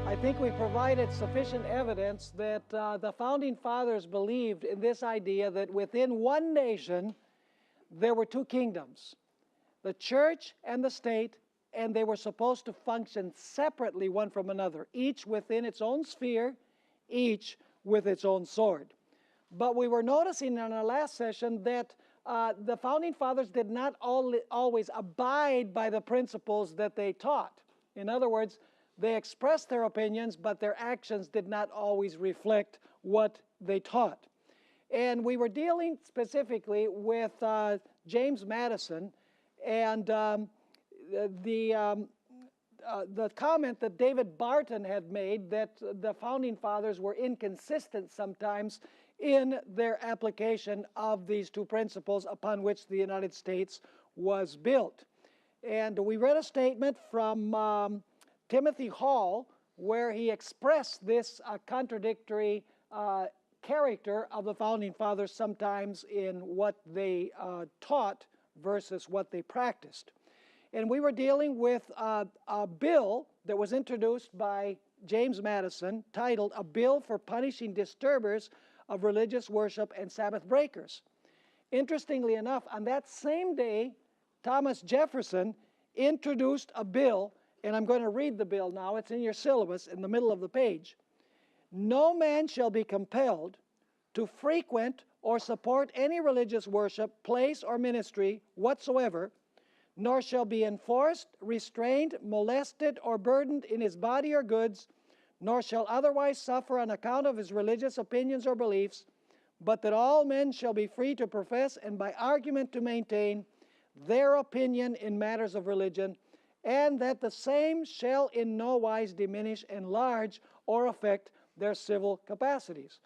I think we provided sufficient evidence that the Founding Fathers believed in this idea that within one nation there were two kingdoms, the church and the state, and they were supposed to function separately one from another, each within its own sphere, each with its own sword. But we were noticing in our last session that the Founding Fathers did not always abide by the principles that they taught. In other words, they expressed their opinions, but their actions did not always reflect what they taught. And we were dealing specifically with James Madison and the comment that David Barton had made that the Founding Fathers were inconsistent sometimes in their application of these two principles upon which the United States was built. And we read a statement from Timothy Hall, where he expressed this contradictory character of the Founding Fathers sometimes in what they taught versus what they practiced. And we were dealing with a bill that was introduced by James Madison titled "A Bill for Punishing Disturbers of Religious Worship and Sabbath Breakers." Interestingly enough, on that same day, Thomas Jefferson introduced a bill, and I'm going to read the bill now. It's in your syllabus in the middle of the page. "No man shall be compelled to frequent or support any religious worship, place, or ministry whatsoever, nor shall be enforced, restrained, molested, or burdened in his body or goods, nor shall otherwise suffer on account of his religious opinions or beliefs, but that all men shall be free to profess and by argument to maintain their opinion in matters of religion, and that the same shall in no wise diminish, enlarge, or affect their civil capacities."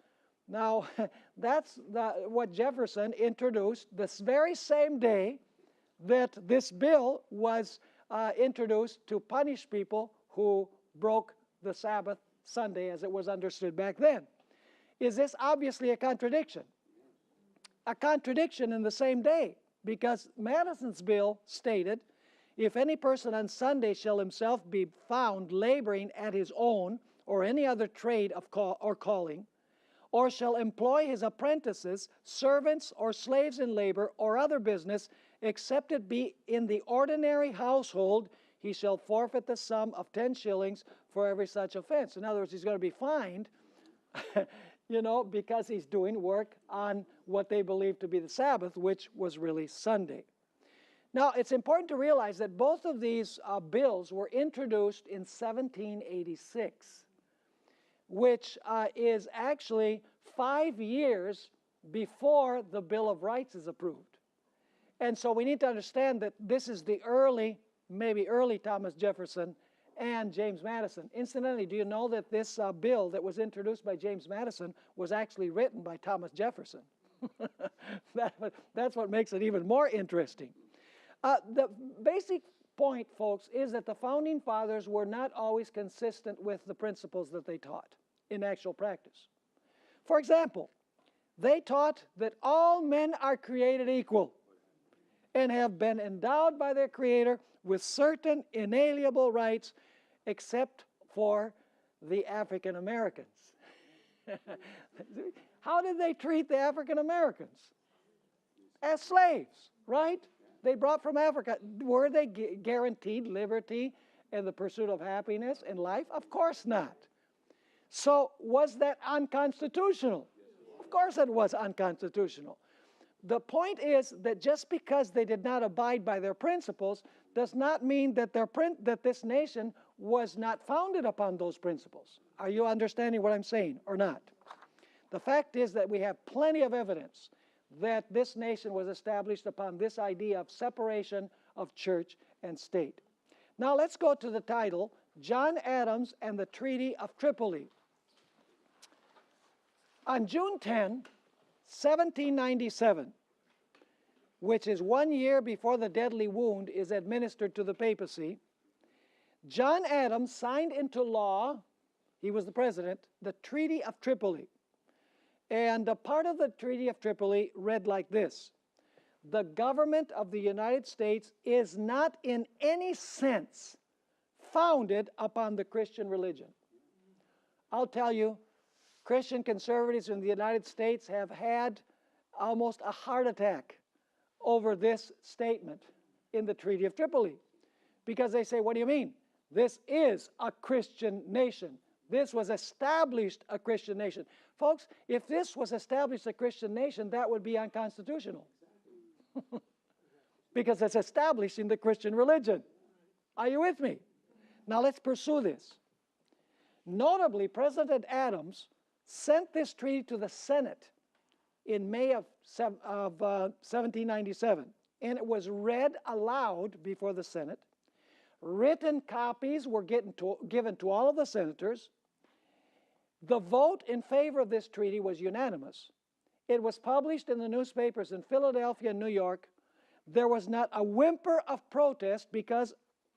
Now, that's what Jefferson introduced this very same day that this bill was introduced to punish people who broke the Sabbath Sunday as it was understood back then. Is this obviously a contradiction? A contradiction in the same day, because Madison's bill stated, "If any person on Sunday shall himself be found laboring at his own or any other trade or calling, or shall employ his apprentices, servants, or slaves in labor, or other business, except it be in the ordinary household, he shall forfeit the sum of 10 shillings for every such offense." In other words, he's going to be fined, because he's doing work on what they believe to be the Sabbath, which was really Sunday. Now, it's important to realize that both of these bills were introduced in 1786, which is actually 5 years before the Bill of Rights is approved. And so we need to understand that this is the maybe early Thomas Jefferson and James Madison. Incidentally, do you know that this bill that was introduced by James Madison was actually written by Thomas Jefferson? That's what makes it even more interesting. The basic point, folks, is that the Founding Fathers were not always consistent with the principles that they taught in actual practice. For example, they taught that all men are created equal and have been endowed by their Creator with certain inalienable rights, except for the African Americans. How did they treat the African Americans? As slaves, right? They brought from Africa. Were they guaranteed liberty and the pursuit of happiness in life? Of course not. So was that unconstitutional? Of course it was unconstitutional. The point is that just because they did not abide by their principles does not mean that that this nation was not founded upon those principles. Are you understanding what I'm saying or not? The fact is that we have plenty of evidence that this nation was established upon this idea of separation of church and state. Now let's go to the title, John Adams and the Treaty of Tripoli. On June 10, 1797, which is 1 year before the deadly wound is administered to the papacy, John Adams signed into law, he was the president, the Treaty of Tripoli. And a part of the Treaty of Tripoli read like this: "The government of the United States is not in any sense founded upon the Christian religion." I'll tell you, Christian conservatives in the United States have had almost a heart attack over this statement in the Treaty of Tripoli. Because they say, what do you mean? This is a Christian nation. This was established a Christian nation. Folks, if this was established a Christian nation, that would be unconstitutional. Because it's established in the Christian religion. Are you with me? Now let's pursue this. Notably, President Adams sent this treaty to the Senate in May of 1797, and it was read aloud before the Senate. Written copies were given to all of the senators. The vote in favor of this treaty was unanimous. It was published in the newspapers in Philadelphia and New York. There was not a whimper of protest because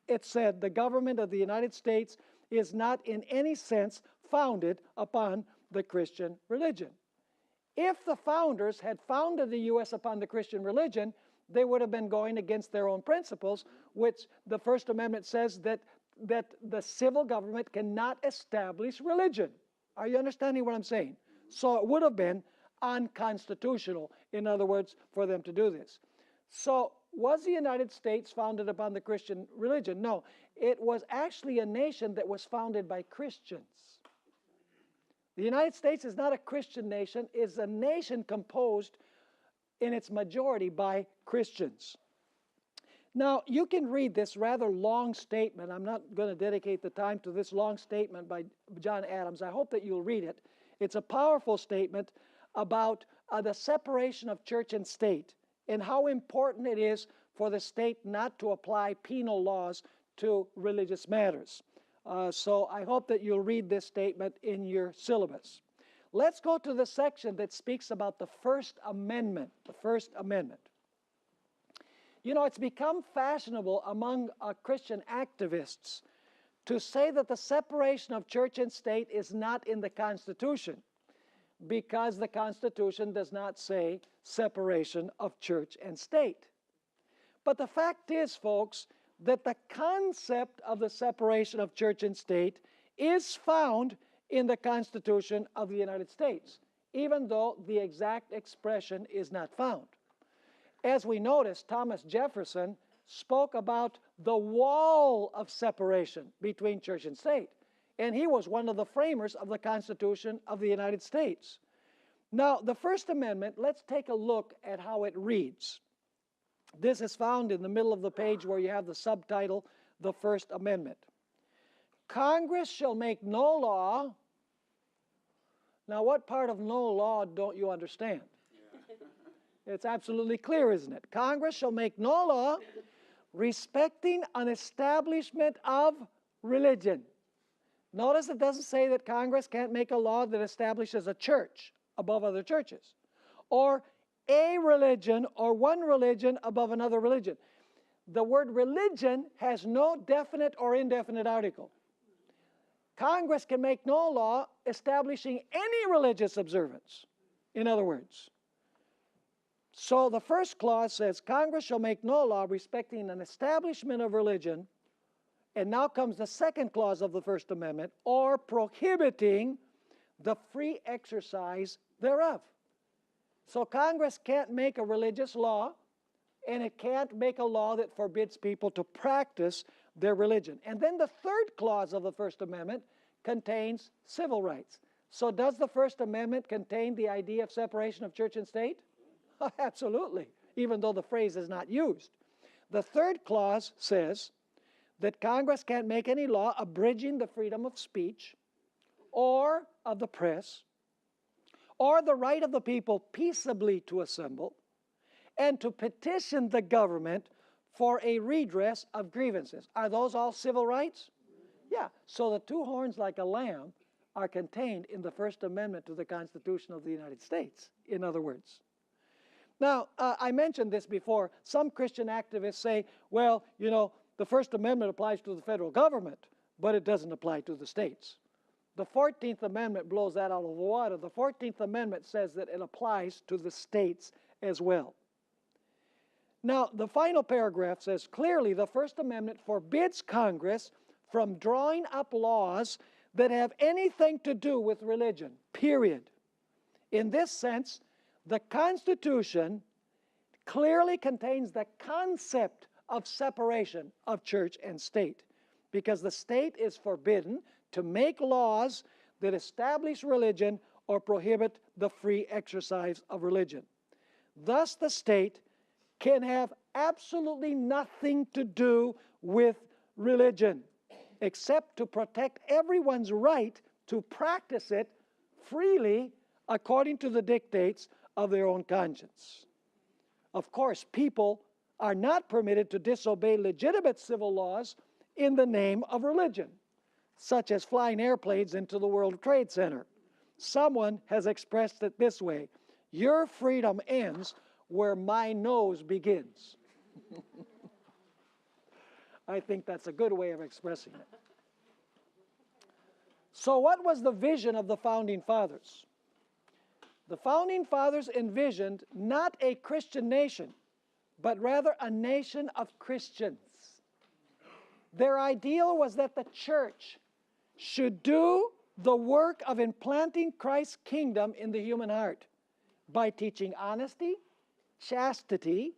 it said the government of the United States is not in any sense founded upon the Christian religion. If the founders had founded the U.S. upon the Christian religion, they would have been going against their own principles, which the First Amendment says that the civil government cannot establish religion. Are you understanding what I'm saying? So it would have been unconstitutional, in other words, for them to do this. So was the United States founded upon the Christian religion? No, it was actually a nation that was founded by Christians. The United States is not a Christian nation, it's a nation composed in its majority by Christians. Now, you can read this rather long statement. I'm not going to dedicate the time to this long statement by John Adams. I hope that you'll read it. It's a powerful statement about the separation of church and state and how important it is for the state not to apply penal laws to religious matters. So I hope that you'll read this statement in your syllabus. Let's go to the section that speaks about the First Amendment. The First Amendment. You know, it's become fashionable among Christian activists to say that the separation of church and state is not in the Constitution because the Constitution does not say separation of church and state. But the fact is, folks, that the concept of the separation of church and state is found in the Constitution of the United States, even though the exact expression is not found. As we noticed, Thomas Jefferson spoke about the wall of separation between church and state, and he was one of the framers of the Constitution of the United States. Now, the First Amendment, let's take a look at how it reads. This is found in the middle of the page where you have the subtitle, The First Amendment. Congress shall make no law. Now, what part of no law don't you understand? It's absolutely clear, isn't it? Congress shall make no law respecting an establishment of religion. Notice it doesn't say that Congress can't make a law that establishes a church above other churches, or a religion or one religion above another religion. The word religion has no definite or indefinite article. Congress can make no law establishing any religious observance, in other words. So the first clause says, Congress shall make no law respecting an establishment of religion, and now comes the second clause of the First Amendment, or prohibiting the free exercise thereof. So Congress can't make a religious law, and it can't make a law that forbids people to practice their religion. And then the third clause of the First Amendment contains civil rights. So does the First Amendment contain the idea of separation of church and state? Absolutely, even though the phrase is not used. The third clause says that Congress can't make any law abridging the freedom of speech or of the press or the right of the people peaceably to assemble and to petition the government for a redress of grievances. Are those all civil rights? Yeah. So the two horns like a lamb are contained in the First Amendment to the Constitution of the United States, in other words. Now, I mentioned this before. Some Christian activists say, well, you know, the First Amendment applies to the federal government, but it doesn't apply to the states. The 14th Amendment blows that out of the water. The 14th Amendment says that it applies to the states as well. Now, the final paragraph says, clearly the First Amendment forbids Congress from drawing up laws that have anything to do with religion, period. In this sense, the Constitution clearly contains the concept of separation of church and state, because the state is forbidden to make laws that establish religion or prohibit the free exercise of religion. Thus, the state can have absolutely nothing to do with religion, except to protect everyone's right to practice it freely according to the dictates of their own conscience. Of course, people are not permitted to disobey legitimate civil laws in the name of religion, such as flying airplanes into the World Trade Center. Someone has expressed it this way: your freedom ends where my nose begins. I think that's a good way of expressing it. So what was the vision of the Founding Fathers? The Founding Fathers envisioned not a Christian nation, but rather a nation of Christians. Their ideal was that the church should do the work of implanting Christ's kingdom in the human heart by teaching honesty, chastity,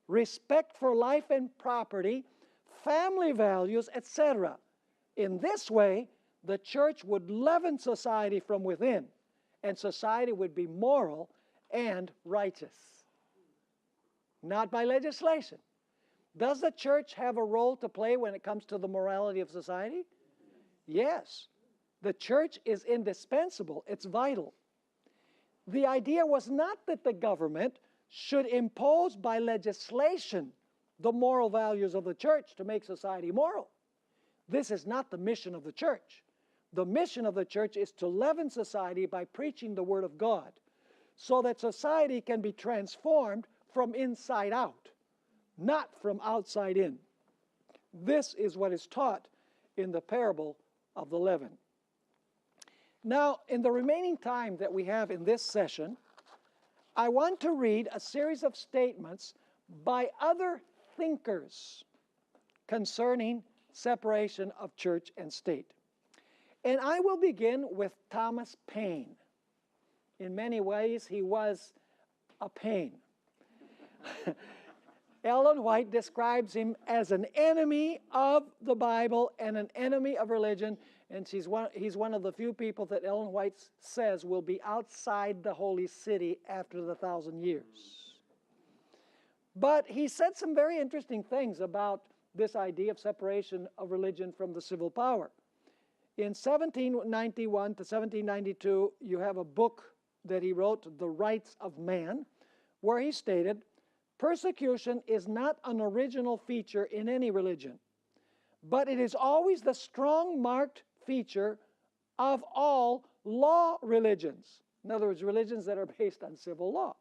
respect for life and property, family values, etc. In this way, the church would leaven society from within, and society would be moral and righteous. Not by legislation. Does the church have a role to play when it comes to the morality of society? Yes. The church is indispensable. It's vital. The idea was not that the government should impose by legislation the moral values of the church to make society moral. This is not the mission of the church. The mission of the church is to leaven society by preaching the Word of God, so that society can be transformed from inside out, not from outside in. This is what is taught in the parable of the leaven. Now, in the remaining time that we have in this session, I want to read a series of statements by other thinkers concerning separation of church and state. And I will begin with Thomas Paine. In many ways, he was a pain. Ellen White describes him as an enemy of the Bible and an enemy of religion, and he's one of the few people that Ellen White says will be outside the holy city after the 1,000 years. But he said some very interesting things about this idea of separation of religion from the civil power. In 1791 to 1792, you have a book that he wrote, The Rights of Man, where he stated, persecution is not an original feature in any religion, but it is always the strong marked feature of all law religions. In other words, religions that are based on civil law,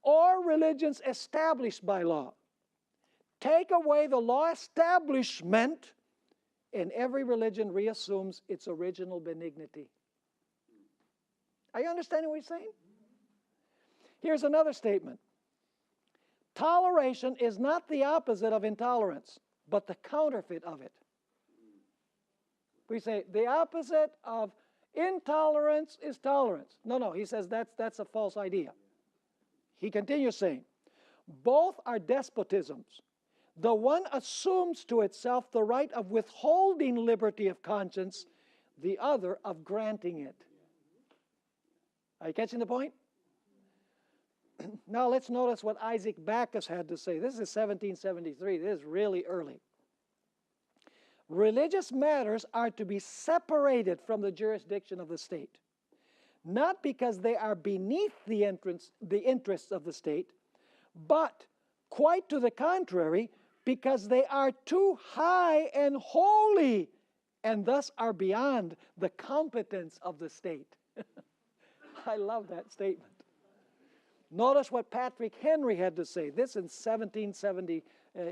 or religions established by law. Take away the law establishment, and every religion reassumes its original benignity. Are you understanding what he's saying? Here's another statement. Toleration is not the opposite of intolerance, but the counterfeit of it. We say the opposite of intolerance is tolerance. No, he says that's a false idea. He continues saying, both are despotisms. The one assumes to itself the right of withholding liberty of conscience, the other of granting it. Are you catching the point? Now let's notice what Isaac Backus had to say. This is 1773. This is really early. Religious matters are to be separated from the jurisdiction of the state, not because they are beneath the interests of the state, but quite to the contrary, because they are too high and holy, and thus are beyond the competence of the state. I love that statement. Notice what Patrick Henry had to say. This in 1770,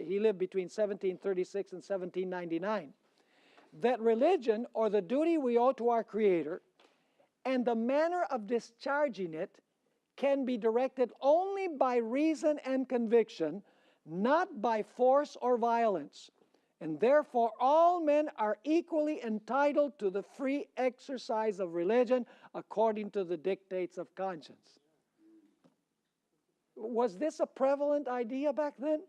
he lived between 1736 and 1799. That religion, or the duty we owe to our Creator, and the manner of discharging it, can be directed only by reason and conviction, not by force or violence. and therefore all men are equally entitled to the free exercise of religion according to the dictates of conscience. Was this a prevalent idea back then?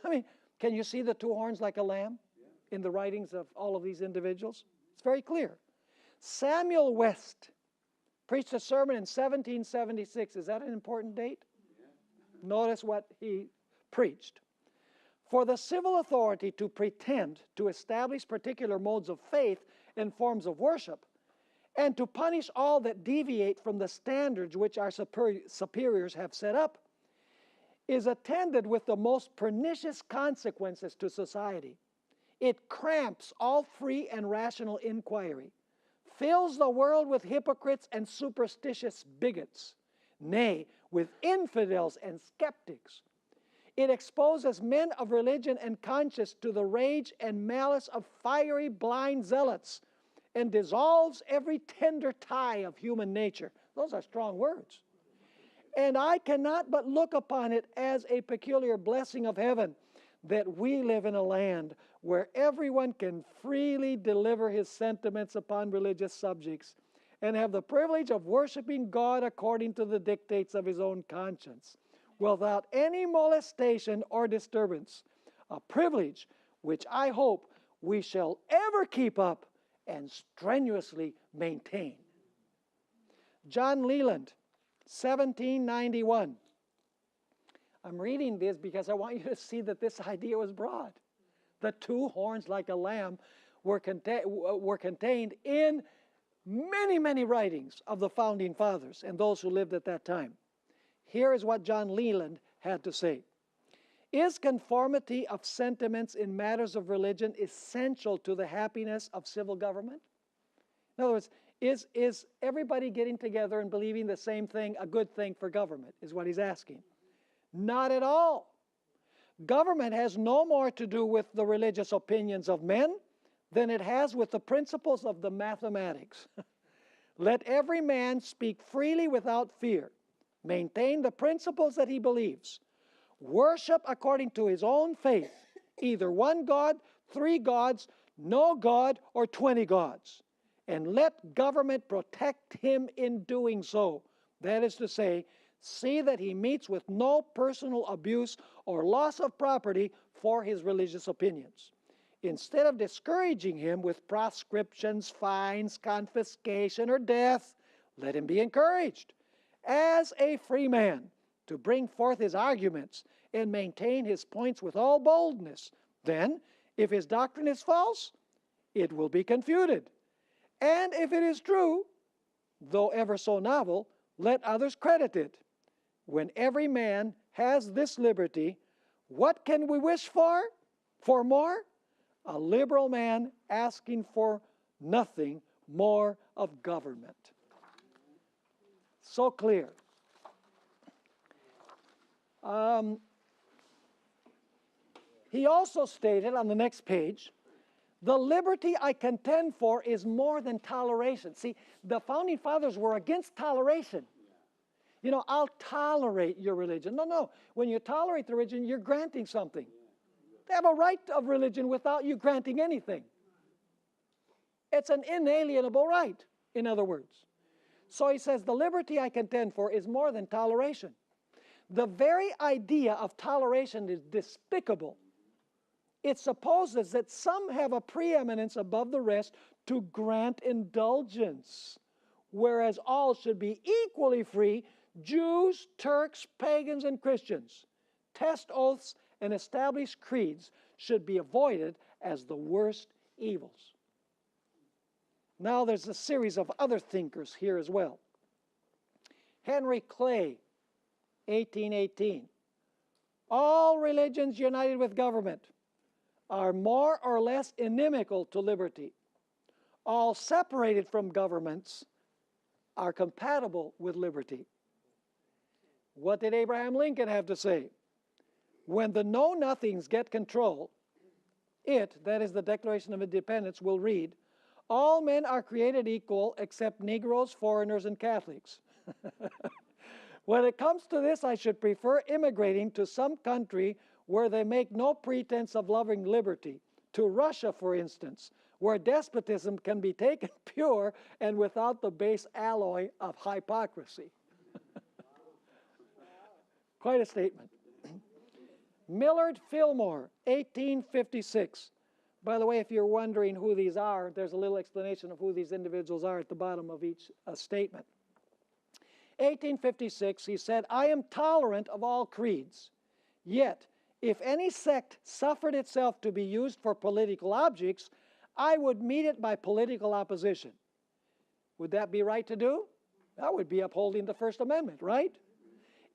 I mean, can you see the two horns like a lamb in the writings of all of these individuals? It's very clear. Samuel West preached a sermon in 1776. Is that an important date? Notice what he preached. For the civil authority to pretend to establish particular modes of faith and forms of worship, and to punish all that deviate from the standards which our superiors have set up, is attended with the most pernicious consequences to society. It cramps all free and rational inquiry, fills the world with hypocrites and superstitious bigots, nay, with infidels and skeptics. It exposes men of religion and conscience to the rage and malice of fiery, blind zealots, and dissolves every tender tie of human nature. Those are strong words. And I cannot but look upon it as a peculiar blessing of heaven that we live in a land where everyone can freely deliver his sentiments upon religious subjects and have the privilege of worshiping God according to the dictates of his own conscience, without any molestation or disturbance, a privilege which I hope we shall ever keep up and strenuously maintain. John Leland, 1791. I'm reading this because I want you to see that this idea was broad. The two horns like a lamb were contained in many, many writings of the founding fathers and those who lived at that time. Here is what John Leland had to say. Is conformity of sentiments in matters of religion essential to the happiness of civil government? In other words, is everybody getting together and believing the same thing a good thing for government, is what he's asking. Not at all. Government has no more to do with the religious opinions of men than it has with the principles of the mathematics. Let every man speak freely without fear, maintain the principles that he believes, worship according to his own faith, either one God, three gods, no God, or 20 gods, and let government protect him in doing so. That is to say, see that he meets with no personal abuse or loss of property for his religious opinions. Instead of discouraging him with proscriptions, fines, confiscation, or death, let him be encouraged as a free man to bring forth his arguments and maintain his points with all boldness. Then, if his doctrine is false, it will be confuted. And if it is true, though ever so novel, let others credit it. When every man has this liberty, what can we wish for? For more? A liberal man asking for nothing more of government. So clear. He also stated on the next page, the liberty I contend for is more than toleration. See, the founding fathers were against toleration. You know, I'll tolerate your religion. No. When you tolerate the religion, you're granting something. They have a right of religion without you granting anything. It's an inalienable right, in other words. So he says, the liberty I contend for is more than toleration. The very idea of toleration is despicable. It supposes that some have a preeminence above the rest to grant indulgence, whereas all should be equally free, Jews, Turks, pagans, and Christians. Test oaths and established creeds should be avoided as the worst evils. Now there's a series of other thinkers here as well. Henry Clay, 1818. All religions united with government are more or less inimical to liberty. All separated from governments are compatible with liberty. What did Abraham Lincoln have to say? When the know-nothings get control, it, that is the Declaration of Independence, will read, all men are created equal except Negroes, foreigners, and Catholics. When it comes to this, I should prefer immigrating to some country where they make no pretense of loving liberty, to Russia, for instance, where despotism can be taken pure and without the base alloy of hypocrisy. Quite a statement. Millard Fillmore, 1856. By the way, if you're wondering who these are, there's a little explanation of who these individuals are at the bottom of each statement. 1856, he said, "I am tolerant of all creeds, yet if any sect suffered itself to be used for political objects, I would meet it by political opposition." Would that be right to do? That would be upholding the First Amendment, right?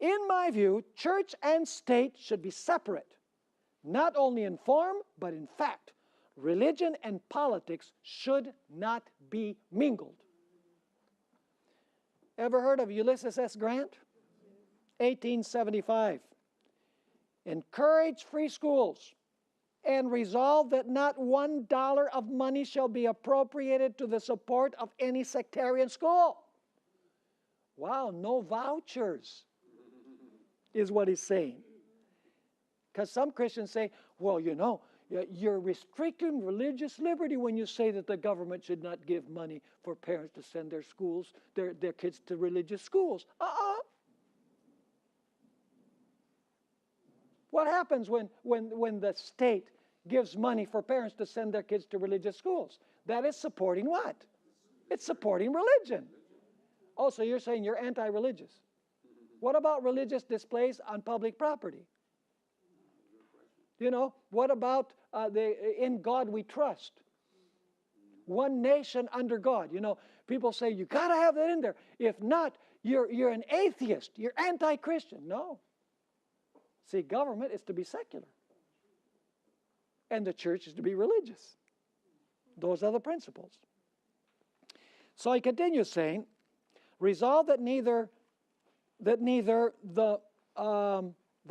In my view, church and state should be separate, not only in form, but in fact. Religion and politics should not be mingled. Ever heard of Ulysses S. Grant? 1875. Encourage free schools and resolve that not $1 of money shall be appropriated to the support of any sectarian school. Wow, no vouchers is what he's saying. Because some Christians say, well, you know, you're restricting religious liberty when you say that the government should not give money for parents to send their schools, their kids to religious schools. What happens when the state gives money for parents to send their kids to religious schools? That is supporting what? It's supporting religion. Oh, so you're saying you're anti-religious. What about religious displays on public property? You know, what about in God we trust? One nation under God. You know, people say you got to have that in there. If not, you're an atheist. You're anti-Christian. No. See, government is to be secular. And the church is to be religious. Those are the principles. So he continues saying, resolve that neither the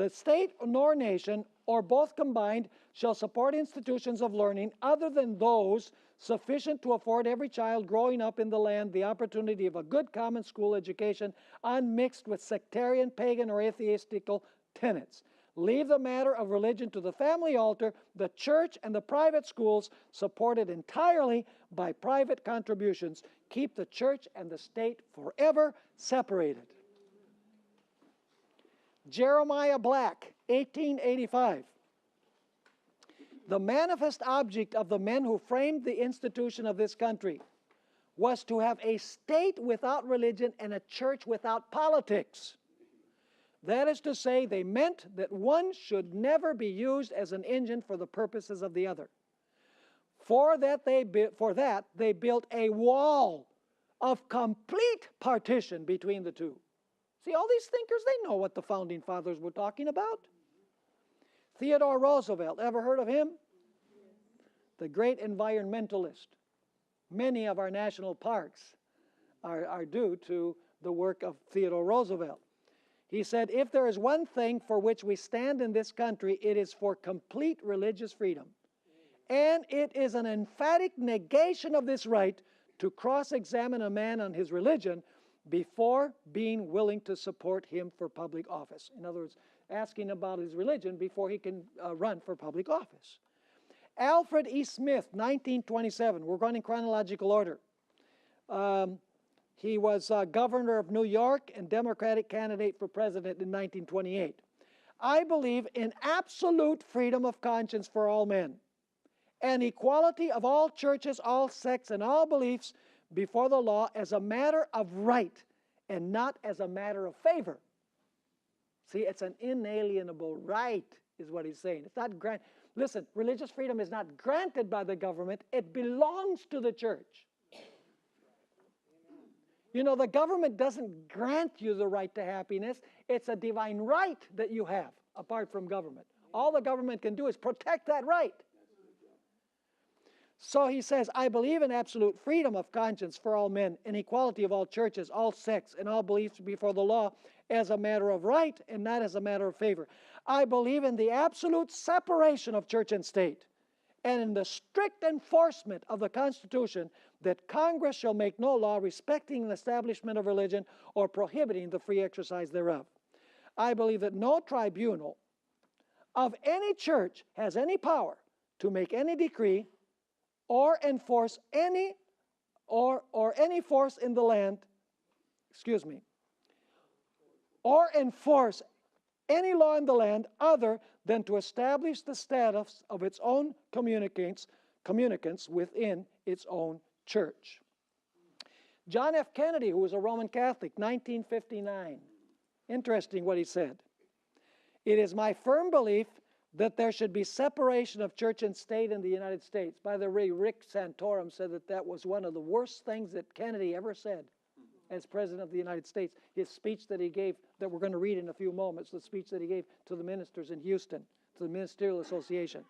state nor nation, or both combined, shall support institutions of learning other than those sufficient to afford every child growing up in the land the opportunity of a good common school education unmixed with sectarian, pagan, or atheistical tenets. Leave the matter of religion to the family altar, the church and the private schools supported entirely by private contributions. Keep the church and the state forever separated. Jeremiah Black, 1885. The manifest object of the men who framed the institution of this country was to have a state without religion and a church without politics. That is to say, they meant that one should never be used as an engine for the purposes of the other. For that, they built a wall of complete partition between the two. See, all these thinkers, they know what the founding fathers were talking about. Theodore Roosevelt, ever heard of him? The great environmentalist. Many of our national parks are due to the work of Theodore Roosevelt. He said, if there is one thing for which we stand in this country, it is for complete religious freedom. And it is an emphatic negation of this right to cross-examine a man on his religion before being willing to support him for public office. In other words, asking about his religion before he can run for public office. Alfred E. Smith, 1927. We're going in chronological order. He was governor of New York and Democratic candidate for president in 1928. I believe in absolute freedom of conscience for all men and equality of all churches, all sects, and all beliefs before the law as a matter of right and not as a matter of favor. See, it's an inalienable right, is what he's saying. It's not granted. Listen, religious freedom is not granted by the government. It belongs to the church. You know, the government doesn't grant you the right to happiness. It's a divine right that you have, apart from government. All the government can do is protect that right. So he says, I believe in absolute freedom of conscience for all men and equality of all churches, all sects, and all beliefs before the law as a matter of right and not as a matter of favor. I believe in the absolute separation of church and state and in the strict enforcement of the Constitution that Congress shall make no law respecting the establishment of religion or prohibiting the free exercise thereof. I believe that no tribunal of any church has any power to make any decree or enforce any or any force in the land, or enforce any law in the land other than to establish the status of its own communicants within its own church. John F. Kennedy, who was a Roman Catholic, 1959. Interesting what he said. It is my firm belief that there should be separation of church and state in the United States. By the way, Rick Santorum said that that was one of the worst things that Kennedy ever said as President of the United States. His speech that he gave, that we're going to read in a few moments, the speech that he gave to the ministers in Houston, to the Ministerial Association.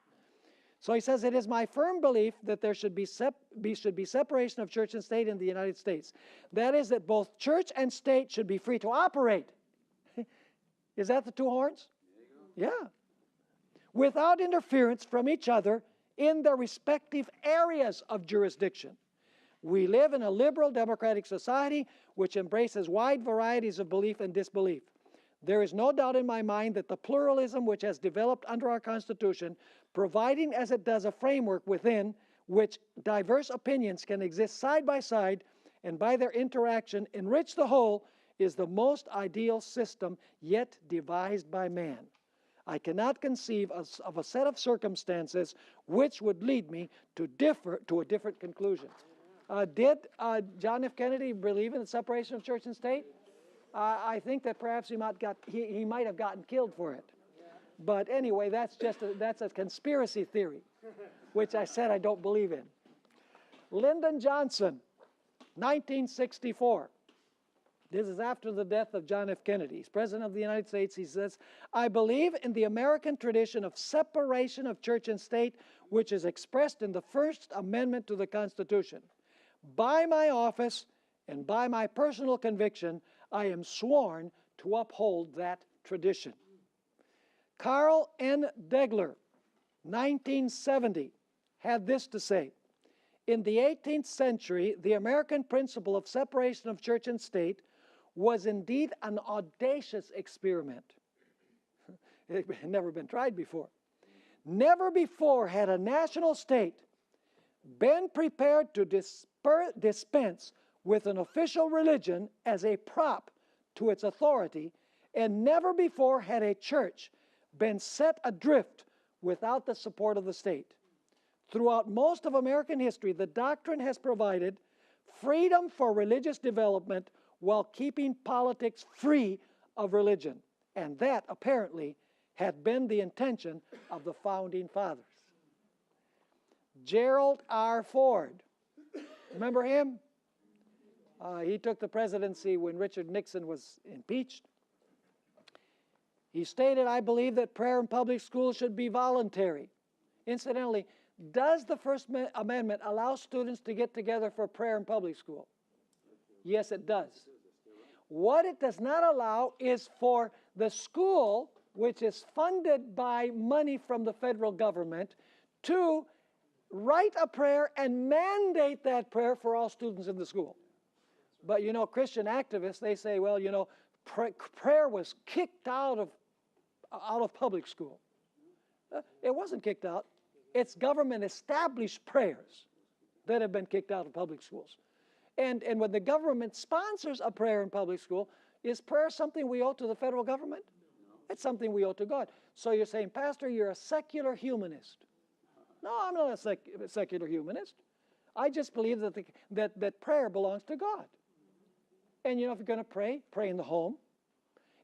So he says, it is my firm belief that there should be separation of church and state in the United States. That is, that both church and state should be free to operate. Is that the two horns? Yeah. Without interference from each other in their respective areas of jurisdiction. We live in a liberal democratic society which embraces wide varieties of belief and disbelief. There is no doubt in my mind that the pluralism which has developed under our Constitution, providing as it does a framework within which diverse opinions can exist side by side and by their interaction enrich the whole, is the most ideal system yet devised by man. I cannot conceive of a set of circumstances which would lead me to a different conclusion. Did John F. Kennedy believe in the separation of church and state? I think that perhaps he might have gotten killed for it. But anyway, that's a conspiracy theory, which I said I don't believe in. Lyndon Johnson, 1964. This is after the death of John F. Kennedy. He's President of the United States. He says, I believe in the American tradition of separation of church and state, which is expressed in the First Amendment to the Constitution. By my office and by my personal conviction, I am sworn to uphold that tradition. Carl N. Degler, 1970, had this to say, in the 18th century, the American principle of separation of church and state was indeed an audacious experiment. It had never been tried before. Never before had a national state been prepared to dispense with an official religion as a prop to its authority, and never before had a church been set adrift without the support of the state. Throughout most of American history, the doctrine has provided freedom for religious development while keeping politics free of religion. And that, apparently, had been the intention of the Founding Fathers. Gerald R. Ford, remember him? He took the presidency when Richard Nixon was impeached. He stated, I believe that prayer in public schools should be voluntary. Incidentally, does the First Amendment allow students to get together for prayer in public school? Yes, it does. What it does not allow is for the school, which is funded by money from the federal government, to write a prayer and mandate that prayer for all students in the school. But you know, Christian activists, they say, well, you know, prayer was kicked out of public school. It wasn't kicked out. It's government-established prayers that have been kicked out of public schools. And when the government sponsors a prayer in public school, is prayer something we owe to the federal government? It's something we owe to God. So you're saying, Pastor, you're a secular humanist. No, I'm not a secular humanist. I just believe that prayer belongs to God. And you know, if you're going to pray, pray in the home.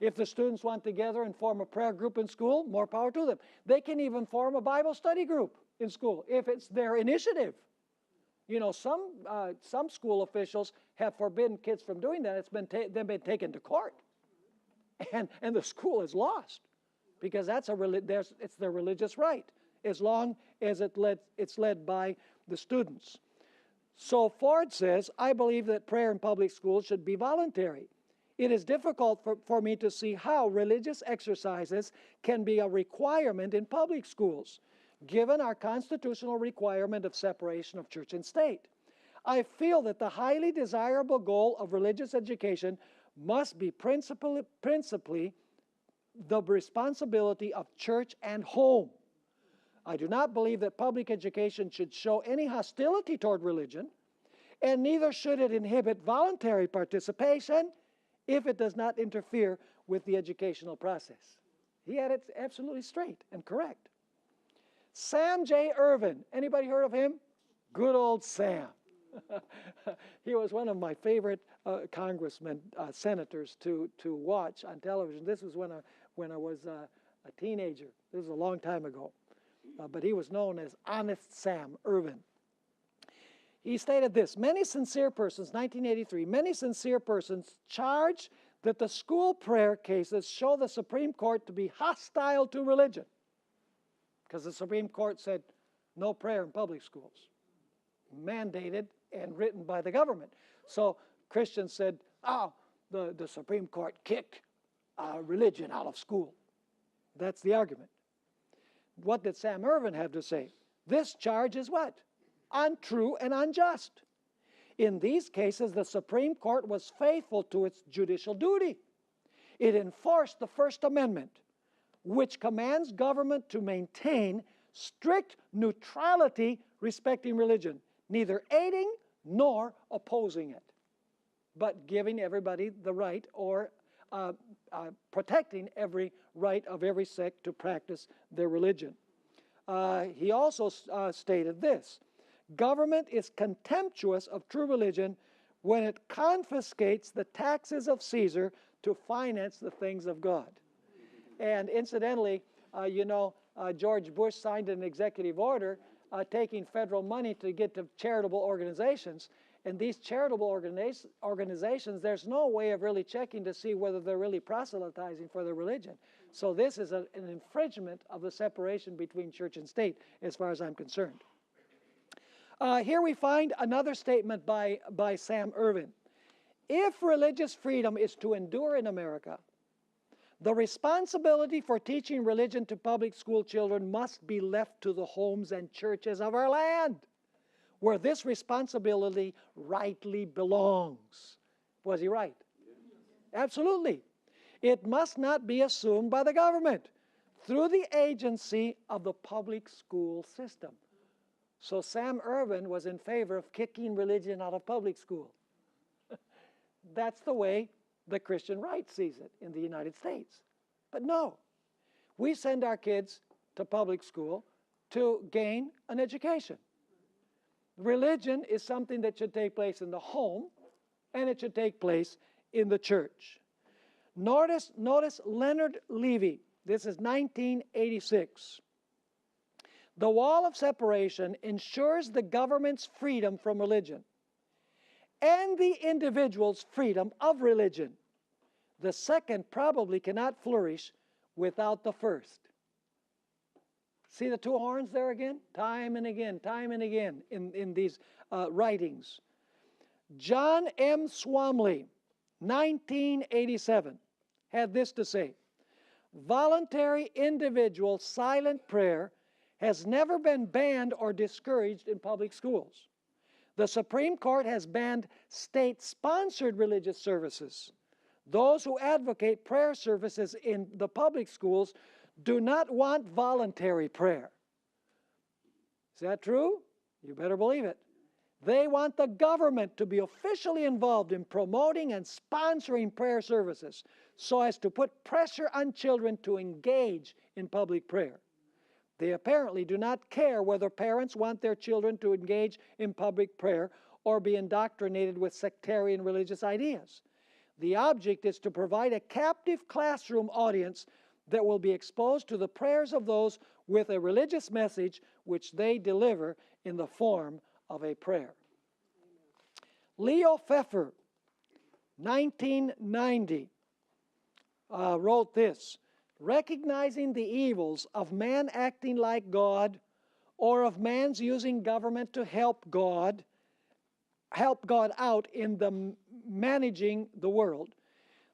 If the students want to gather and form a prayer group in school, more power to them. They can even form a Bible study group in school if it's their initiative. You know, some school officials have forbidden kids from doing that. They've been taken to court, and the school is lost because it's their religious right, as long as it's led by the students. So Ford says, I believe that prayer in public schools should be voluntary. It is difficult for me to see how religious exercises can be a requirement in public schools, given our constitutional requirement of separation of church and state. I feel that the highly desirable goal of religious education must be principally the responsibility of church and home. I do not believe that public education should show any hostility toward religion, and neither should it inhibit voluntary participation if it does not interfere with the educational process. He had it absolutely straight and correct. Sam J. Ervin. Anybody heard of him? Good old Sam. He was one of my favorite congressmen, senators to watch on television. This was when I was a teenager. This was a long time ago. But he was known as Honest Sam Ervin. He stated this: many sincere persons, 1983, many sincere persons charge that the school prayer cases show the Supreme Court to be hostile to religion, because the Supreme Court said no prayer in public schools, mandated and written by the government. So Christians said, oh, the Supreme Court kicked religion out of school. That's the argument. What did Sam Ervin have to say? This charge is what? Untrue and unjust. In these cases, the Supreme Court was faithful to its judicial duty. It enforced the First Amendment, which commands government to maintain strict neutrality respecting religion, neither aiding nor opposing it, but giving everybody the right, or protecting every right of every sect to practice their religion. He also stated this: government is contemptuous of true religion when it confiscates the taxes of Caesar to finance the things of God. And incidentally, George Bush signed an executive order taking federal money to get to charitable organizations. And these charitable organizations, there's no way of really checking to see whether they're really proselytizing for their religion. So this is an infringement of the separation between church and state, as far as I'm concerned. Here we find another statement by Sam Ervin. If religious freedom is to endure in America, the responsibility for teaching religion to public school children must be left to the homes and churches of our land, where this responsibility rightly belongs. Was he right? Absolutely. It must not be assumed by the government through the agency of the public school system. So Sam Ervin was in favor of kicking religion out of public school. That's the way the Christian right sees it in the United States. But no, we send our kids to public school to gain an education. Religion is something that should take place in the home, and it should take place in the church. Notice Leonard Levy. This is 1986. The wall of separation ensures the government's freedom from religion and the individual's freedom of religion. The second probably cannot flourish without the first. See the two horns there again? Time and again in these writings. John M. Swamley, 1987, had this to say: voluntary individual silent prayer has never been banned or discouraged in public schools. The Supreme Court has banned state-sponsored religious services. Those who advocate prayer services in the public schools do not want voluntary prayer. Is that true? You better believe it. They want the government to be officially involved in promoting and sponsoring prayer services so as to put pressure on children to engage in public prayer. They apparently do not care whether parents want their children to engage in public prayer or be indoctrinated with sectarian religious ideas. The object is to provide a captive classroom audience that will be exposed to the prayers of those with a religious message which they deliver in the form of a prayer. Leo Pfeffer, 1990, wrote this: recognizing the evils of man acting like God, or of man's using government to help God out in the managing the world,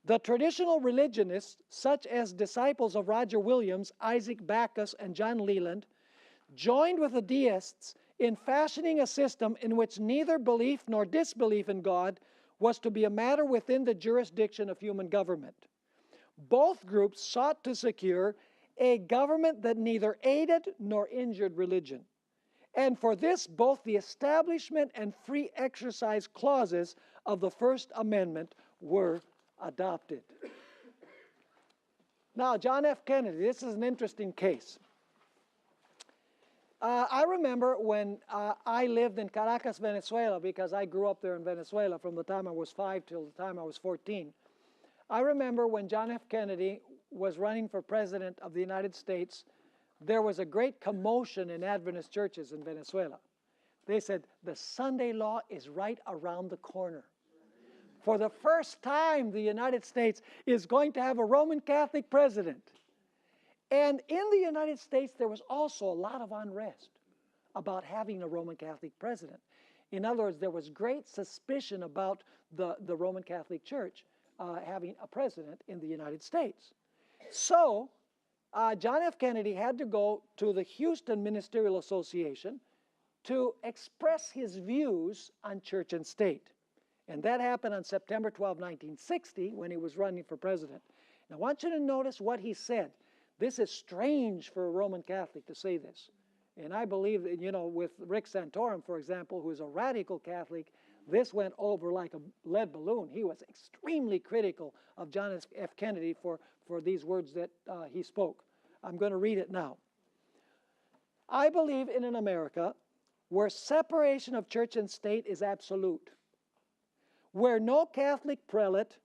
the traditional religionists, such as disciples of Roger Williams, Isaac Backus, and John Leland, joined with the deists in fashioning a system in which neither belief nor disbelief in God was to be a matter within the jurisdiction of human government. Both groups sought to secure a government that neither aided nor injured religion. And for this, both the establishment and free exercise clauses of the First Amendment were adopted. Now, John F. Kennedy, this is an interesting case. I remember when I lived in Caracas, Venezuela, because I grew up there in Venezuela from the time I was 5 till the time I was 14. I remember when John F. Kennedy was running for president of the United States, there was a great commotion in Adventist churches in Venezuela. They said, the Sunday law is right around the corner. For the first time, the United States is going to have a Roman Catholic president. And in the United States, there was also a lot of unrest about having a Roman Catholic president. In other words, there was great suspicion about the Roman Catholic Church having a president in the United States. So, John F. Kennedy had to go to the Houston Ministerial Association to express his views on church and state. And that happened on September 12, 1960, when he was running for president. Now, I want you to notice what he said. This is strange for a Roman Catholic to say this. And I believe that, you know, with Rick Santorum, for example, who is a radical Catholic, this went over like a lead balloon. He was extremely critical of John F. Kennedy for these words that he spoke. I'm going to read it now. I believe in an America where separation of church and state is absolute, where no Catholic prelate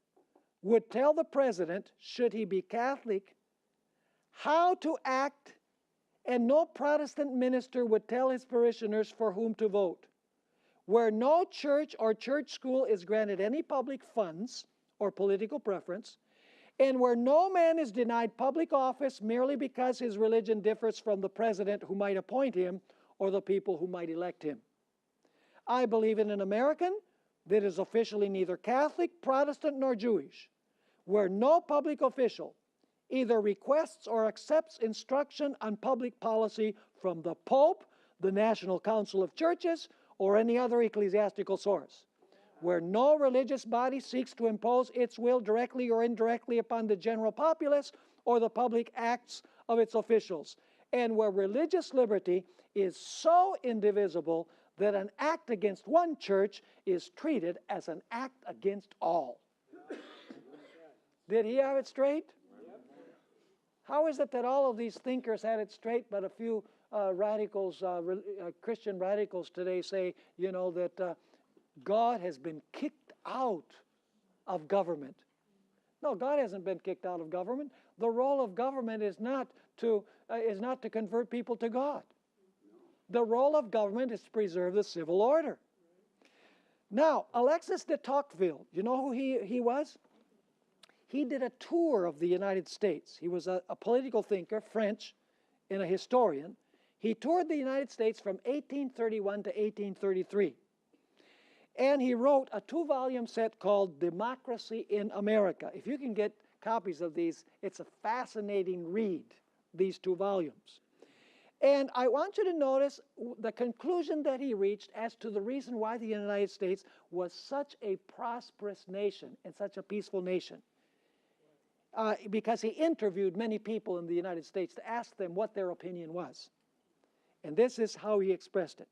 would tell the president, should he be Catholic, how to act, and no Protestant minister would tell his parishioners for whom to vote, where no church or church school is granted any public funds or political preference, and where no man is denied public office merely because his religion differs from the president who might appoint him or the people who might elect him. I believe in an American that is officially neither Catholic, Protestant, nor Jewish, where no public official either requests or accepts instruction on public policy from the Pope, the National Council of Churches, or any other ecclesiastical source, where no religious body seeks to impose its will directly or indirectly upon the general populace or the public acts of its officials, and where religious liberty is so indivisible that an act against one church is treated as an act against all. Did he have it straight? How is it that all of these thinkers had it straight, but a few radicals, Christian radicals today say, you know, that God has been kicked out of government? No, God hasn't been kicked out of government. The role of government is not to convert people to God. The role of government is to preserve the civil order. Now, Alexis de Tocqueville, you know who he was? He did a tour of the United States. He was a political thinker, French, and a historian. He toured the United States from 1831 to 1833. And he wrote a 2-volume set called Democracy in America. If you can get copies of these, it's a fascinating read, these 2 volumes. And I want you to notice the conclusion that he reached as to the reason why the United States was such a prosperous nation and such a peaceful nation. Because he interviewed many people in the United States to ask them what their opinion was. And this is how he expressed it.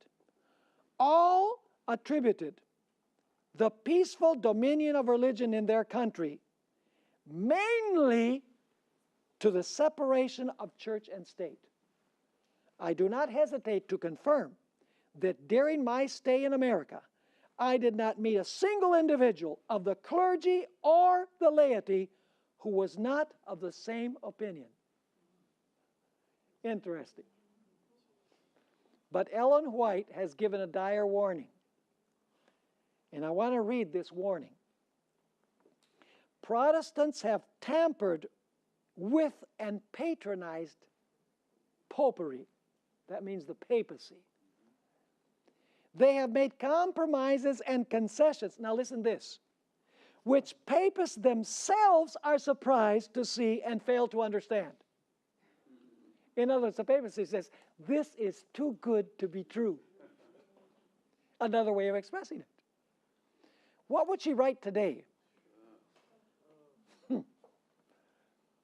All attributed the peaceful dominion of religion in their country mainly to the separation of church and state. I do not hesitate to confirm that during my stay in America, I did not meet a single individual of the clergy or the laity who was not of the same opinion. Interesting. But Ellen White has given a dire warning. And I want to read this warning. Protestants have tampered with and patronized popery. That means the papacy. They have made compromises and concessions. Now listen to this. Which papists themselves are surprised to see and fail to understand. In other words, the papacy says, this is too good to be true. Another way of expressing it. What would she write today?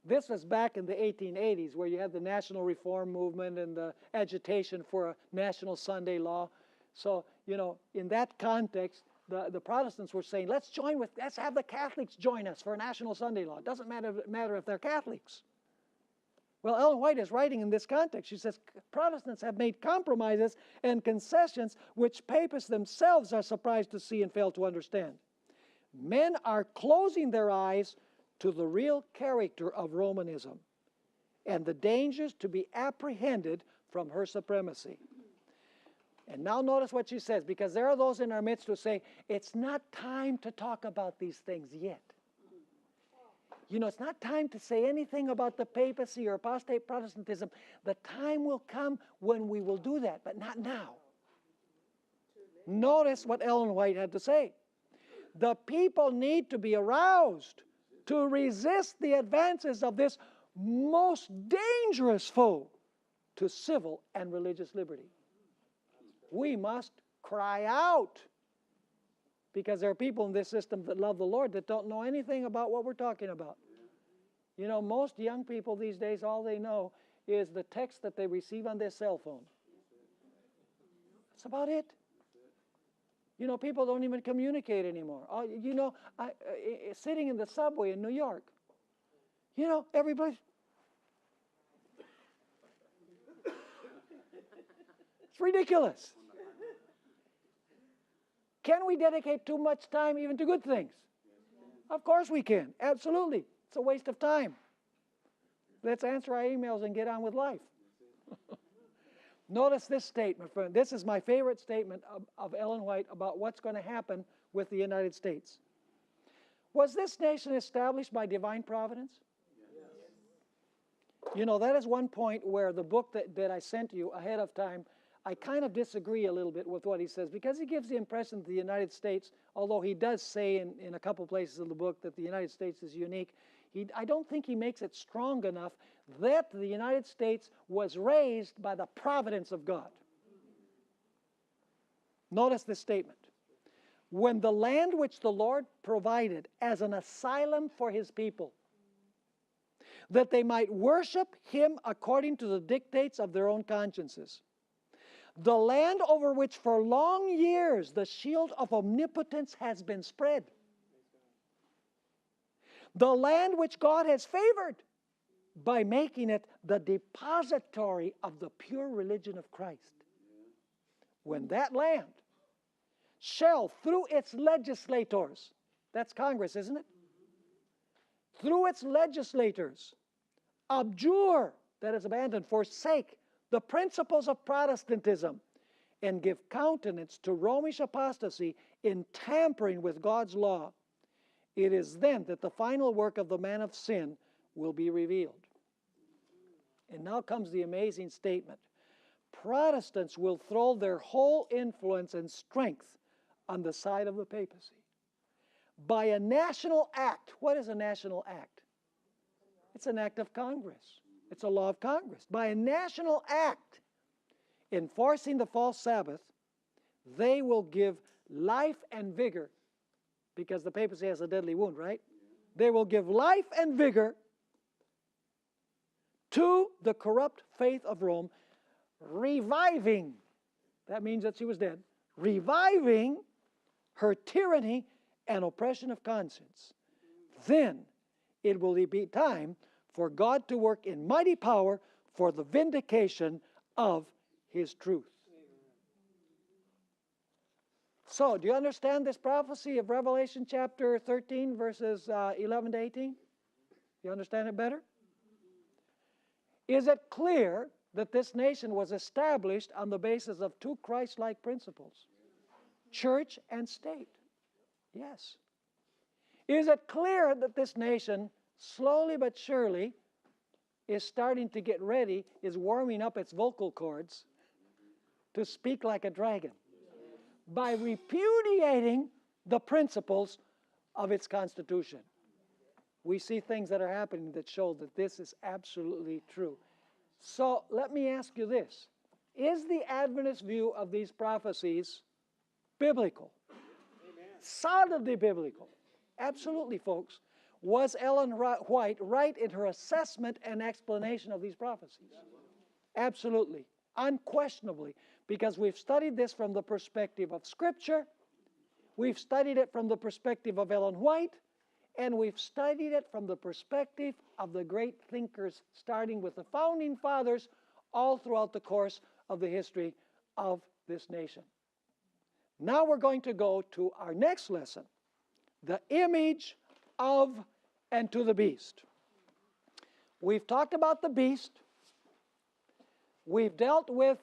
This was back in the 1880s, where you had the national reform movement and the agitation for a national Sunday law. So, you know, in that context, the Protestants were saying, let's have the Catholics join us for a national Sunday law. It doesn't matter if they're Catholics. Well, Ellen White is writing in this context. She says, Protestants have made compromises and concessions which papists themselves are surprised to see and fail to understand. Men are closing their eyes to the real character of Romanism and the dangers to be apprehended from her supremacy. And now notice what she says, because there are those in our midst who say, it's not time to talk about these things yet. You know, it's not time to say anything about the papacy or apostate Protestantism. The time will come when we will do that, but not now. Notice what Ellen White had to say. The people need to be aroused to resist the advances of this most dangerous foe to civil and religious liberty. We must cry out, because there are people in this system that love the Lord that don't know anything about what we're talking about. You know, most young people these days, all they know is the text that they receive on their cell phone. That's about it. You know, people don't even communicate anymore. You know, sitting in the subway in New York, you know, everybody. It's ridiculous. Can we dedicate too much time even to good things? Of course we can. Absolutely. It's a waste of time. Let's answer our emails and get on with life. Notice this statement, friend. This is my favorite statement of Ellen White about what's going to happen with the United States. Was this nation established by divine providence? Yes. You know, that is one point where the book that I sent you ahead of time, I kind of disagree a little bit with what he says, because he gives the impression that the United States, although he does say in a couple places in the book that the United States is unique, I don't think he makes it strong enough that the United States was raised by the providence of God. Notice this statement. When the land which the Lord provided as an asylum for his people, that they might worship him according to the dictates of their own consciences, the land over which for long years the shield of omnipotence has been spread, the land which God has favored by making it the depository of the pure religion of Christ. When that land shall, through its legislators, that's Congress, isn't it? Through its legislators, abjure, that is abandon, forsake the principles of Protestantism, and give countenance to Romish apostasy in tampering with God's law, it is then that the final work of the man of sin will be revealed. And now comes the amazing statement. Protestants will throw their whole influence and strength on the side of the papacy. By a national act. What is a national act? It's an act of Congress. It's a law of Congress. By a national act enforcing the false Sabbath, they will give life and vigor, because the papacy has a deadly wound, right? They will give life and vigor to the corrupt faith of Rome, reviving, that means that she was dead, reviving her tyranny and oppression of conscience. Then it will be time for God to work in mighty power for the vindication of his truth. So, do you understand this prophecy of Revelation chapter 13, verses 11 to 18? You understand it better? Is it clear that this nation was established on the basis of two Christ-like principles? Church and state. Yes. Is it clear that this nation, slowly but surely, is starting to get ready, is warming up its vocal cords to speak like a dragon, by repudiating the principles of its constitution? We see things that are happening that show that this is absolutely true. So let me ask you this. Is the Adventist view of these prophecies biblical? Amen. Solidly biblical. Absolutely, folks. Was Ellen White right in her assessment and explanation of these prophecies? Absolutely, unquestionably, because we've studied this from the perspective of Scripture, we've studied it from the perspective of Ellen White, and we've studied it from the perspective of the great thinkers, starting with the founding fathers, all throughout the course of the history of this nation. Now we're going to go to our next lesson, the image of and to the beast. We've talked about the beast. We've dealt with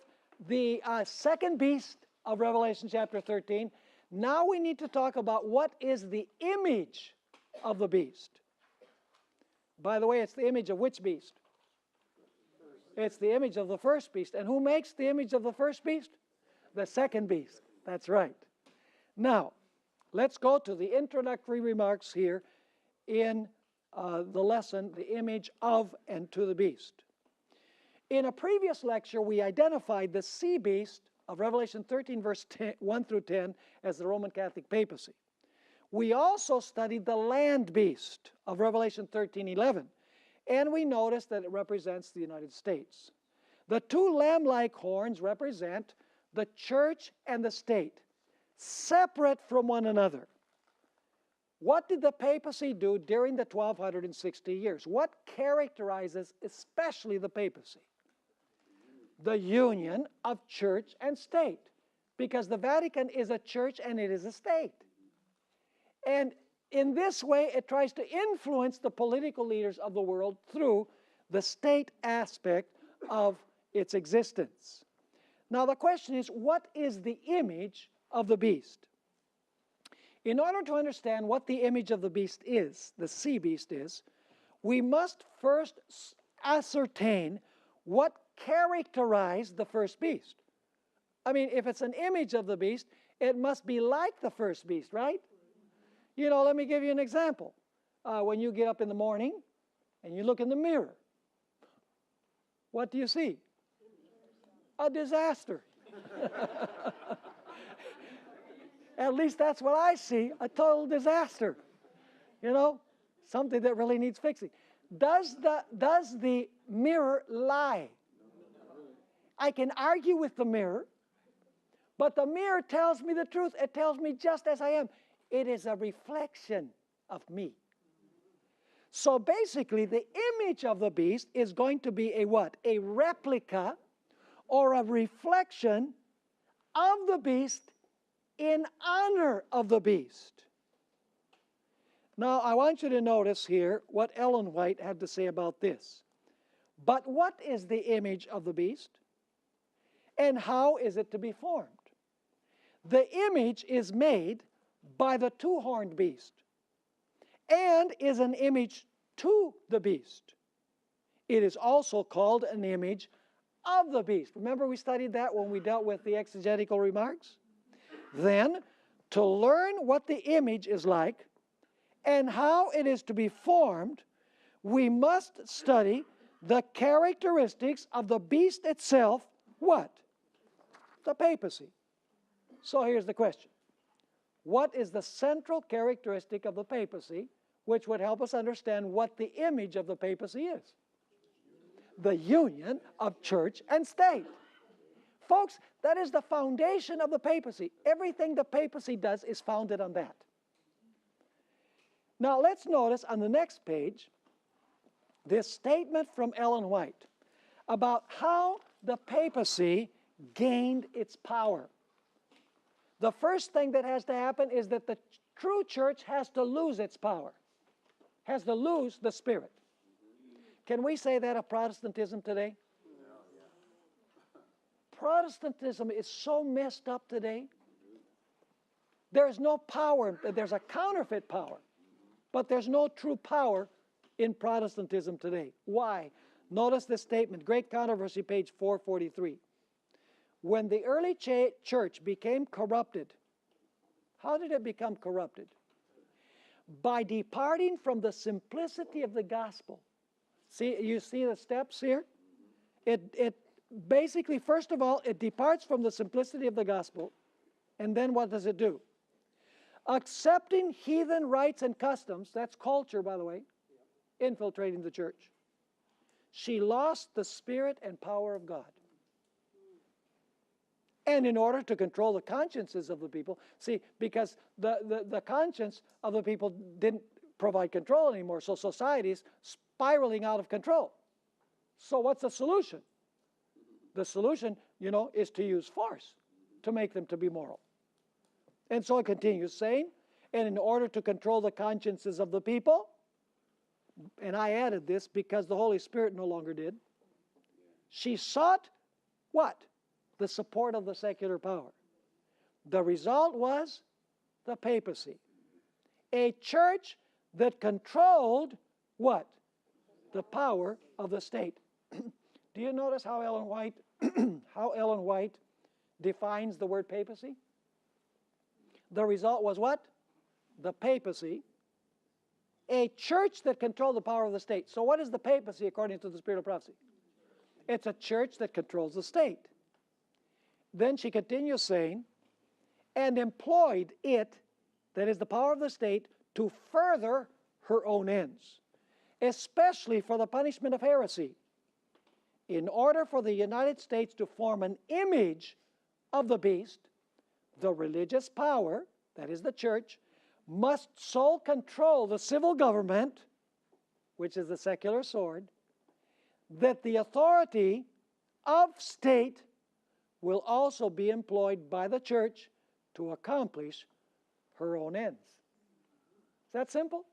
the second beast of Revelation chapter 13. Now we need to talk about what is the image of the beast. By the way, it's the image of which beast? It's the image of the first beast. And who makes the image of the first beast? The second beast. That's right. Now, let's go to the introductory remarks here in the lesson, the image of and to the beast. In a previous lecture, we identified the sea beast of Revelation 13, verse 1 through 10 as the Roman Catholic papacy. We also studied the land beast of Revelation 13:11, and we noticed that it represents the United States. The two lamb-like horns represent the church and the state, separate from one another. What did the papacy do during the 1260 years? What characterizes especially the papacy? The union of church and state, because the Vatican is a church and it is a state. And in this way, it tries to influence the political leaders of the world through the state aspect of its existence. Now the question is, what is the image of the beast? In order to understand what the image of the beast is, the sea beast is, we must first ascertain what characterized the first beast. I mean, if it's an image of the beast, it must be like the first beast, right? You know, let me give you an example. When you get up in the morning and you look in the mirror, what do you see? A disaster. At least that's what I see, a total disaster. You know, something that really needs fixing. Does the mirror lie? I can argue with the mirror, but the mirror tells me the truth. It tells me just as I am. It is a reflection of me. So basically, the image of the beast is going to be a what? A replica or a reflection of the beast in honor of the beast. Now, I want you to notice here what Ellen White had to say about this. But what is the image of the beast? And how is it to be formed? The image is made by the two-horned beast and is an image to the beast. It is also called an image of the beast. Remember we studied that when we dealt with the exegetical remarks? Then, to learn what the image is like and how it is to be formed, we must study the characteristics of the beast itself. What? The papacy. So here's the question. What is the central characteristic of the papacy which would help us understand what the image of the papacy is? The union of church and state. Folks, that is the foundation of the papacy. Everything the papacy does is founded on that. Now let's notice on the next page this statement from Ellen White about how the papacy gained its power. The first thing that has to happen is that the true church has to lose its power, has to lose the Spirit. Can we say that of Protestantism today? Protestantism is so messed up today. There's no power. There's a counterfeit power, but there's no true power in Protestantism today. Why? Notice this statement, Great Controversy, page 443. When the early church became corrupted, how did it become corrupted? By departing from the simplicity of the gospel. See, you see the steps here? It basically, first of all, it departs from the simplicity of the gospel. And then what does it do? accepting heathen rites and customs, that's culture, by the way, infiltrating the church. She lost the spirit and power of God. And in order to control the consciences of the people, see, because the conscience of the people didn't provide control anymore, so society's spiraling out of control. So what's the solution? The solution, you know, is to use force to make them to be moral. And so it continues saying, and in order to control the consciences of the people, and I added this because the Holy Spirit no longer did, she sought what? The support of the secular power. The result was the papacy. A church that controlled what? The power of the state. Do you notice how Ellen White defines the word papacy? The result was what? The papacy. A church that controlled the power of the state. So what is the papacy according to the Spirit of Prophecy? It's a church that controls the state. Then she continues saying, and employed it, that is the power of the state, to further her own ends, especially for the punishment of heresy, in order for the United States to form an image of the beast. The religious power, that is the church, must so control the civil government, which is the secular sword, that the authority of state will also be employed by the church to accomplish her own ends. Is that simple?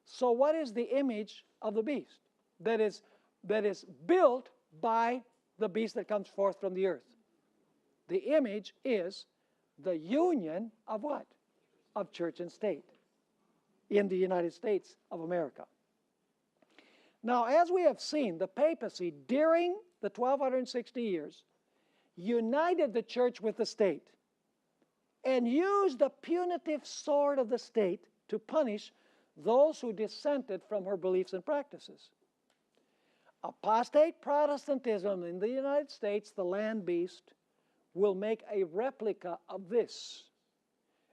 So what is the image of the beast that is built by the beast that comes forth from the earth? The image is the union of what? Of church and state in the United States of America. Now, as we have seen, the papacy during the 1260 years united the church with the state and used the punitive sword of the state to punish those who dissented from her beliefs and practices. Apostate Protestantism in the United States, the land beast, will make a replica of this.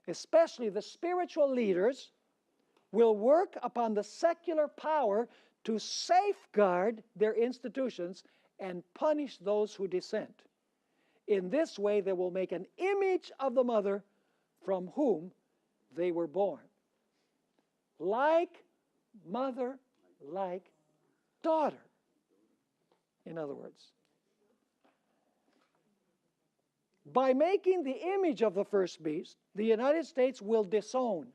Especially the spiritual leaders will work upon the secular power to safeguard their institutions and punish those who dissent. In this way, they will make an image of the mother from whom they were born. Like mother, like daughter, in other words. By making the image of the first beast, the United States will disown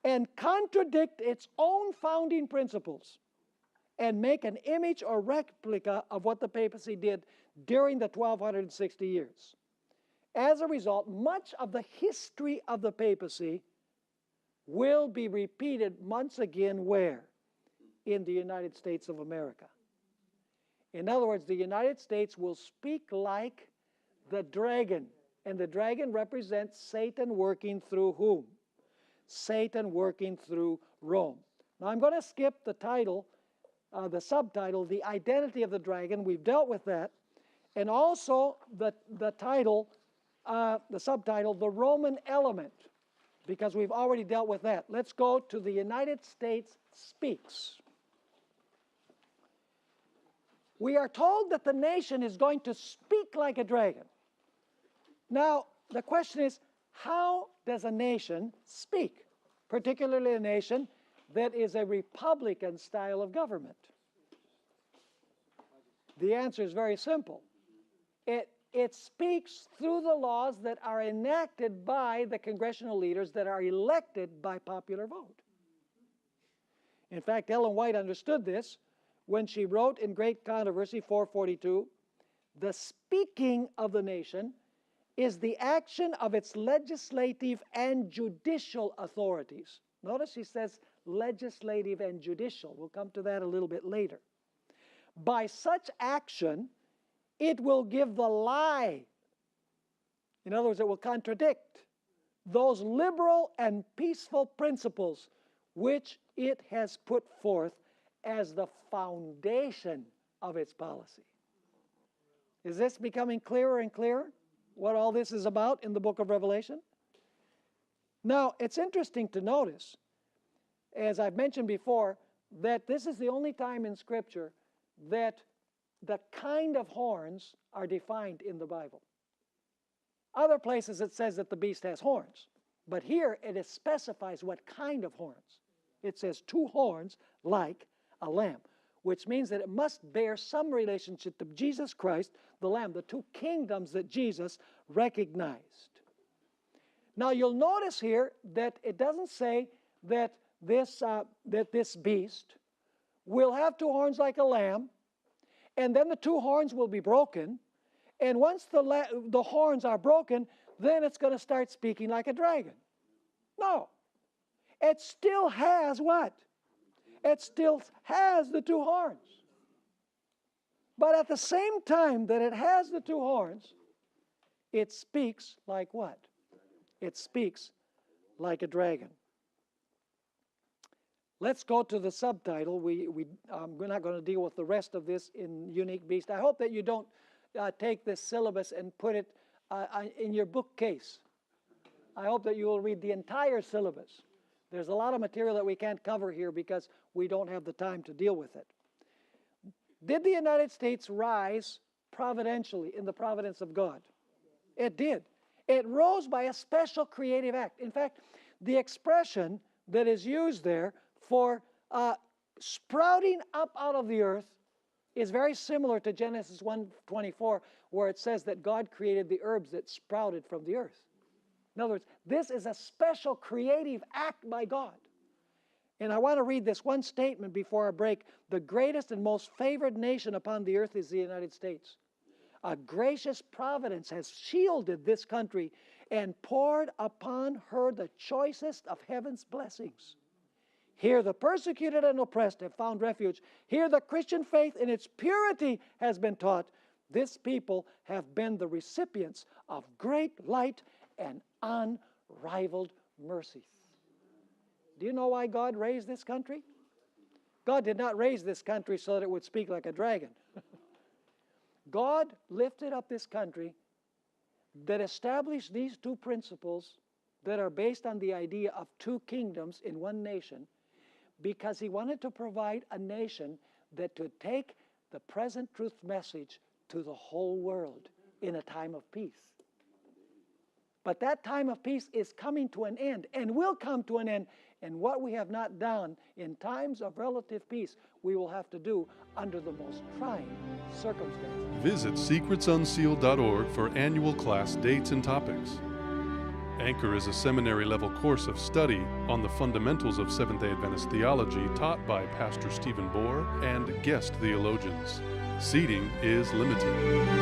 and contradict its own founding principles and make an image or replica of what the papacy did during the 1260 years. As a result, much of the history of the papacy will be repeated once again where? In the United States of America. In other words, the United States will speak like the dragon. And the dragon represents Satan working through whom? Satan working through Rome. Now I'm going to skip the title, the subtitle, The Identity of the Dragon. We've dealt with that. And also the title, the subtitle, The Roman Element, because we've already dealt with that. Let's go to The United States Speaks. We are told that the nation is going to speak like a dragon. Now, the question is, how does a nation speak? Particularly a nation that is a republican style of government. The answer is very simple. It speaks through the laws that are enacted by the congressional leaders that are elected by popular vote. In fact, Ellen White understood this when she wrote in Great Controversy 442, the speaking of the nation is the action of its legislative and judicial authorities. Notice she says legislative and judicial. We'll come to that a little bit later. By such action, it will give the lie. In other words, it will contradict those liberal and peaceful principles which it has put forth as the foundation of its policy. Is this becoming clearer and clearer, what all this is about in the book of Revelation? Now, it's interesting to notice, as I've mentioned before, that this is the only time in Scripture that the kind of horns are defined in the Bible. Other places it says that the beast has horns, but here it specifies what kind of horns. It says 2 horns like a lamb, which means that it must bear some relationship to Jesus Christ, the Lamb, the 2 kingdoms that Jesus recognized. Now you'll notice here that it doesn't say that this beast will have 2 horns like a lamb, and then the 2 horns will be broken, and once the horns are broken, then it's going to start speaking like a dragon. No. It still has what? It still has the 2 horns. But at the same time that it has the 2 horns, it speaks like what? It speaks like a dragon. Let's go to the subtitle. We're not going to deal with the rest of this in Unique Beast. I hope that you don't take this syllabus and put it in your bookcase. I hope that you will read the entire syllabus. There's a lot of material that we can't cover here because we don't have the time to deal with it. Did the United States rise providentially in the providence of God? It did. It rose by a special creative act. In fact, the expression that is used there for sprouting up out of the earth is very similar to Genesis 1:24, where it says that God created the herbs that sprouted from the earth. In other words, this is a special creative act by God. And I want to read this one statement before our break. The greatest and most favored nation upon the earth is the United States. A gracious providence has shielded this country and poured upon her the choicest of heaven's blessings. Here the persecuted and oppressed have found refuge. Here the Christian faith in its purity has been taught. This people have been the recipients of great light and unrivaled mercies. Do you know why God raised this country? God did not raise this country so that it would speak like a dragon. God lifted up this country that established these 2 principles that are based on the idea of 2 kingdoms in one nation, because he wanted to provide a nation that would take the present truth message to the whole world in a time of peace. But that time of peace is coming to an end and will come to an end. And what we have not done in times of relative peace, we will have to do under the most trying circumstances. Visit secretsunsealed.org for annual class dates and topics. Anchor is a seminary-level course of study on the fundamentals of Seventh-day Adventist theology taught by Pastor Stephen Bohr and guest theologians. Seating is limited.